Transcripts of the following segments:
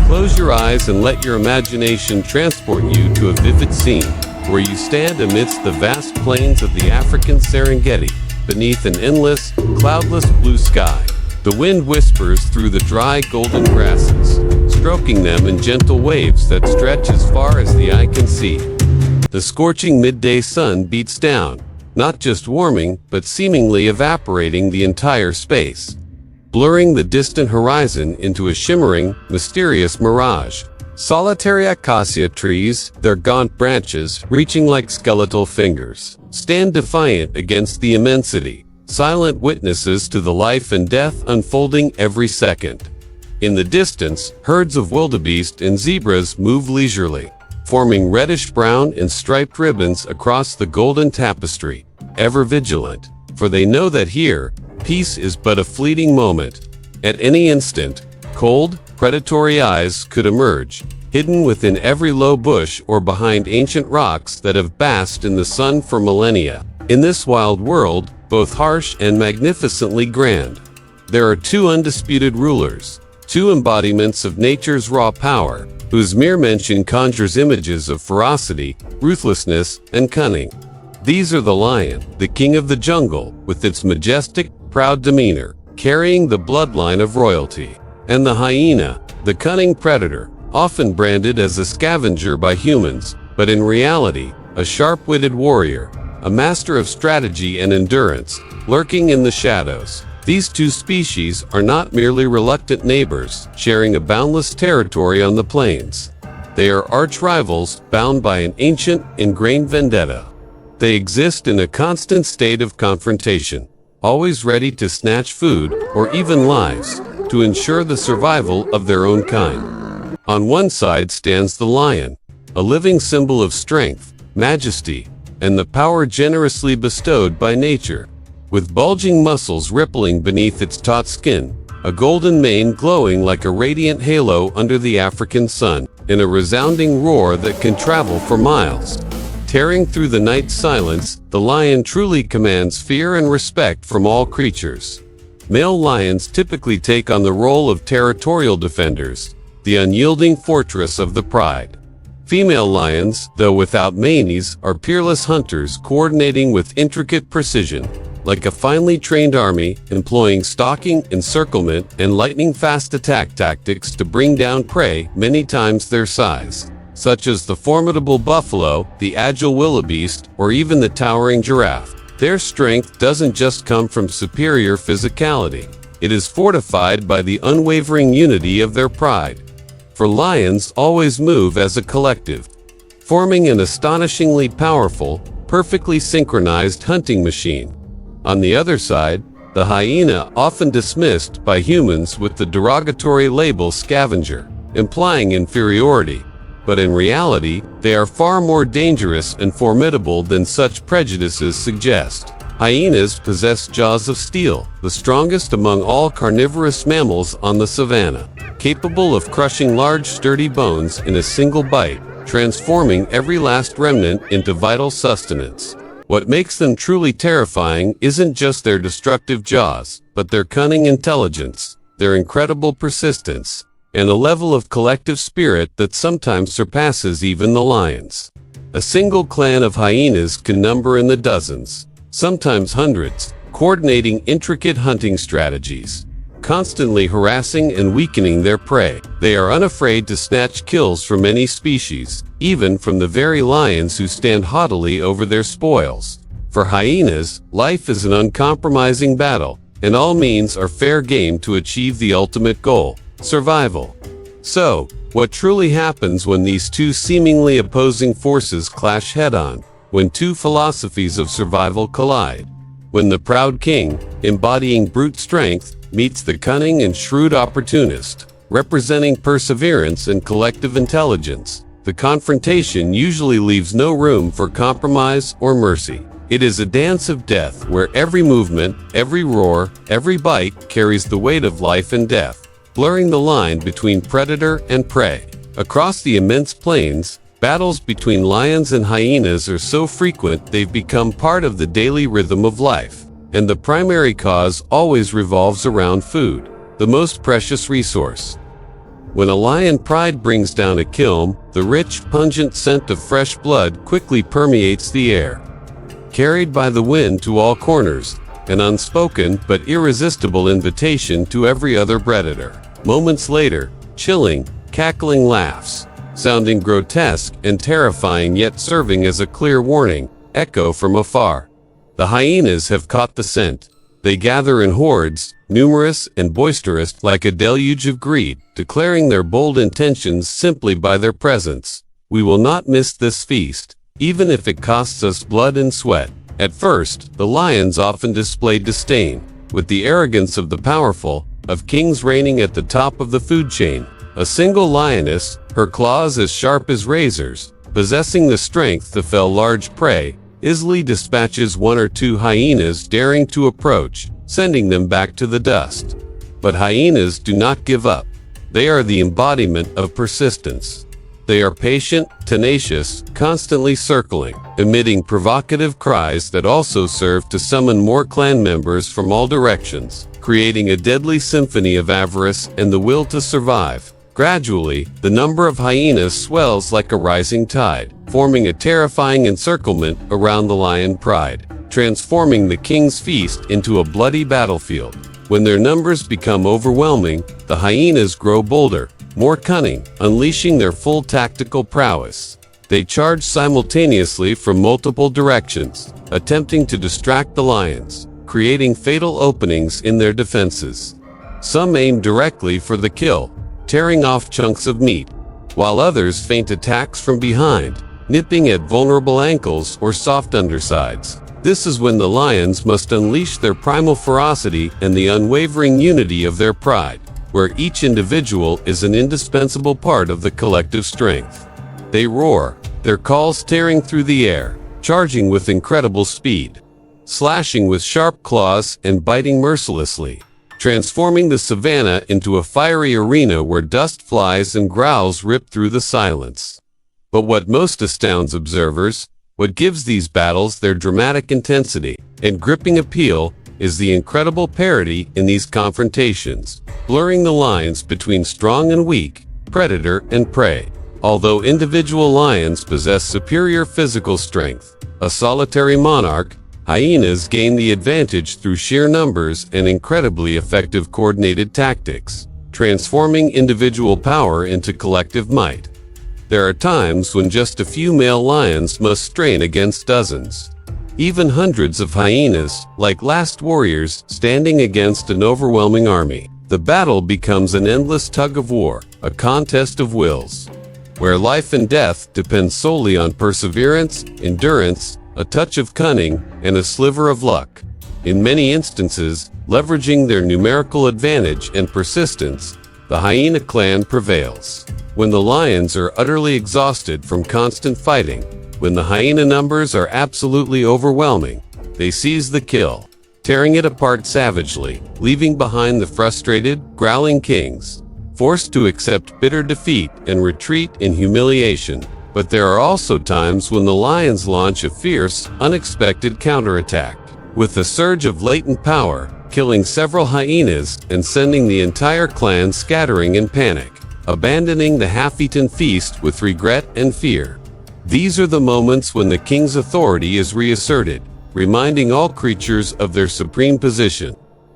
Close your eyes and let your imagination transport you to a vivid scene, where you stand amidst the vast plains of the African Serengeti, beneath an endless, cloudless blue sky. The wind whispers through the dry golden grasses, stroking them in gentle waves that stretch as far as the eye can see. The scorching midday sun beats down, not just warming, but seemingly evaporating the entire space, blurring the distant horizon into a shimmering, mysterious mirage. Solitary acacia trees, their gaunt branches reaching like skeletal fingers, stand defiant against the immensity, silent witnesses to the life and death unfolding every second. In the distance, herds of wildebeest and zebras move leisurely, forming reddish-brown and striped ribbons across the golden tapestry, ever vigilant, for they know that here, peace is but a fleeting moment. At any instant, cold, predatory eyes could emerge, hidden within every low bush or behind ancient rocks that have basked in the sun for millennia. In this wild world, both harsh and magnificently grand, there are two undisputed rulers, two embodiments of nature's raw power, whose mere mention conjures images of ferocity, ruthlessness, and cunning. These are the lion, the king of the jungle, with its majestic, proud demeanor, carrying the bloodline of royalty, and the hyena, the cunning predator, often branded as a scavenger by humans, but in reality, a sharp-witted warrior, a master of strategy and endurance, lurking in the shadows. These two species are not merely reluctant neighbors, sharing a boundless territory on the plains. They are arch-rivals, bound by an ancient, ingrained vendetta. They exist in a constant state of confrontation, always ready to snatch food, or even lives, to ensure the survival of their own kind. On one side stands the lion, a living symbol of strength, majesty, and the power generously bestowed by nature. With bulging muscles rippling beneath its taut skin, a golden mane glowing like a radiant halo under the African sun, in a resounding roar that can travel for miles. Tearing through the night silence, the lion truly commands fear and respect from all creatures. Male lions typically take on the role of territorial defenders, the unyielding fortress of the pride. Female lions, though without manes, are peerless hunters coordinating with intricate precision, like a finely trained army, employing stalking, encirclement, and lightning-fast attack tactics to bring down prey many times their size, such as the formidable buffalo, the agile wildebeest, or even the towering giraffe. Their strength doesn't just come from superior physicality. It is fortified by the unwavering unity of their pride. For lions always move as a collective, forming an astonishingly powerful, perfectly synchronized hunting machine. On the other side, the hyena, often dismissed by humans with the derogatory label scavenger, implying inferiority. But in reality, they are far more dangerous and formidable than such prejudices suggest. Hyenas possess jaws of steel, the strongest among all carnivorous mammals on the savanna, capable of crushing large sturdy bones in a single bite, transforming every last remnant into vital sustenance. What makes them truly terrifying isn't just their destructive jaws, but their cunning intelligence, their incredible persistence, and a level of collective spirit that sometimes surpasses even the lions. A single clan of hyenas can number in the dozens, sometimes hundreds, coordinating intricate hunting strategies, constantly harassing and weakening their prey. They are unafraid to snatch kills from any species, even from the very lions who stand haughtily over their spoils. For hyenas, life is an uncompromising battle, and all means are fair game to achieve the ultimate goal: survival. So, what truly happens when these two seemingly opposing forces clash head-on? When two philosophies of survival collide? When the proud king, embodying brute strength, meets the cunning and shrewd opportunist, representing perseverance and collective intelligence, the confrontation usually leaves no room for compromise or mercy. It is a dance of death where every movement, every roar, every bite carries the weight of life and death, blurring the line between predator and prey. Across the immense plains, battles between lions and hyenas are so frequent they've become part of the daily rhythm of life, and the primary cause always revolves around food, the most precious resource. When a lion pride brings down a kill, the rich, pungent scent of fresh blood quickly permeates the air. Carried by the wind to all corners, an unspoken but irresistible invitation to every other predator. Moments later, chilling, cackling laughs, sounding grotesque and terrifying yet serving as a clear warning, echo from afar. The hyenas have caught the scent. They gather in hordes, numerous and boisterous like a deluge of greed, declaring their bold intentions simply by their presence. We will not miss this feast, even if it costs us blood and sweat. At first, the lions often display disdain, with the arrogance of the powerful, of kings reigning at the top of the food chain. A single lioness, her claws as sharp as razors, possessing the strength to fell large prey, easily dispatches one or two hyenas daring to approach, sending them back to the dust. But hyenas do not give up. They are the embodiment of persistence. They are patient, tenacious, constantly circling, emitting provocative cries that also serve to summon more clan members from all directions, creating a deadly symphony of avarice and the will to survive. Gradually, the number of hyenas swells like a rising tide, forming a terrifying encirclement around the lion pride, transforming the king's feast into a bloody battlefield. When their numbers become overwhelming, the hyenas grow bolder, more cunning, unleashing their full tactical prowess. They charge simultaneously from multiple directions, attempting to distract the lions, creating fatal openings in their defenses. Some aim directly for the kill, tearing off chunks of meat, while others feint attacks from behind, nipping at vulnerable ankles or soft undersides. This is when the lions must unleash their primal ferocity and the unwavering unity of their pride, where each individual is an indispensable part of the collective strength. They roar, their calls tearing through the air, charging with incredible speed, slashing with sharp claws and biting mercilessly, transforming the savanna into a fiery arena where dust flies and growls rip through the silence. But what most astounds observers, what gives these battles their dramatic intensity and gripping appeal, is the incredible parity in these confrontations, blurring the lines between strong and weak, predator and prey. Although individual lions possess superior physical strength, a solitary monarch, hyenas gain the advantage through sheer numbers and incredibly effective coordinated tactics, transforming individual power into collective might. There are times when just a few male lions must strain against dozens, even hundreds of hyenas, like last warriors standing against an overwhelming army. The battle becomes an endless tug of war, a contest of wills, where life and death depend solely on perseverance, endurance, a touch of cunning, and a sliver of luck. In many instances, leveraging their numerical advantage and persistence, the hyena clan prevails. When the lions are utterly exhausted from constant fighting, when the hyena numbers are absolutely overwhelming, they seize the kill, tearing it apart savagely, leaving behind the frustrated, growling kings, forced to accept bitter defeat and retreat in humiliation. But there are also times when the lions launch a fierce, unexpected counterattack, with a surge of latent power, killing several hyenas and sending the entire clan scattering in panic, abandoning the half-eaten feast with regret and fear. These are the moments when the king's authority is reasserted, reminding all creatures of their supreme position.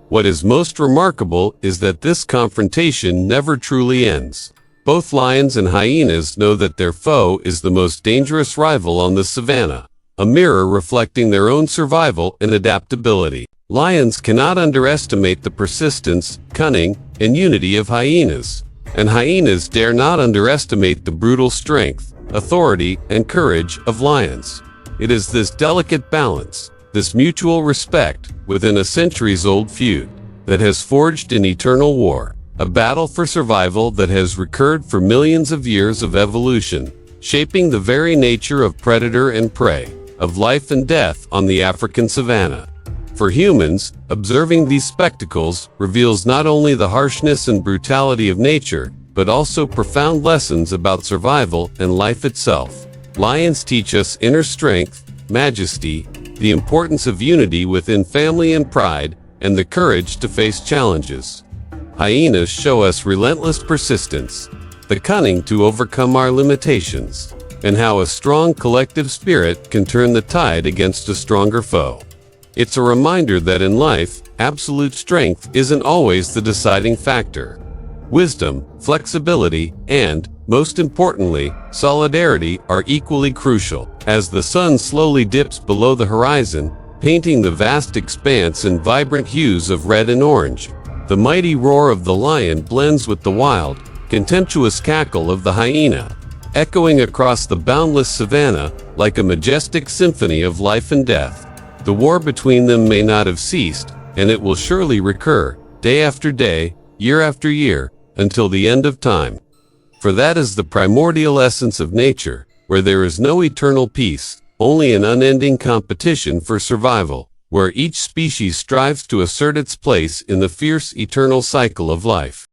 What is most remarkable is that this confrontation never truly ends. Both lions and hyenas know that their foe is the most dangerous rival on the savanna, a mirror reflecting their own survival and adaptability. Lions cannot underestimate the persistence, cunning, and unity of hyenas, and hyenas dare not underestimate the brutal strength, authority, and courage of lions. It is this delicate balance, this mutual respect within a centuries-old feud, that has forged an eternal war, a battle for survival that has recurred for millions of years of evolution, shaping the very nature of predator and prey, of life and death on the African savanna. For humans, observing these spectacles reveals not only the harshness and brutality of nature, but also profound lessons about survival and life itself. Lions teach us inner strength, majesty, the importance of unity within family and pride, and the courage to face challenges. Hyenas show us relentless persistence, the cunning to overcome our limitations, and how a strong collective spirit can turn the tide against a stronger foe. It's a reminder that in life, absolute strength isn't always the deciding factor. Wisdom, flexibility, and, most importantly, solidarity are equally crucial. As the sun slowly dips below the horizon, painting the vast expanse in vibrant hues of red and orange, the mighty roar of the lion blends with the wild, contemptuous cackle of the hyena, echoing across the boundless savanna like a majestic symphony of life and death. The war between them may not have ceased, and it will surely recur, day after day, year after year, until the end of time. For that is the primordial essence of nature, where there is no eternal peace, only an unending competition for survival, where each species strives to assert its place in the fierce eternal cycle of life.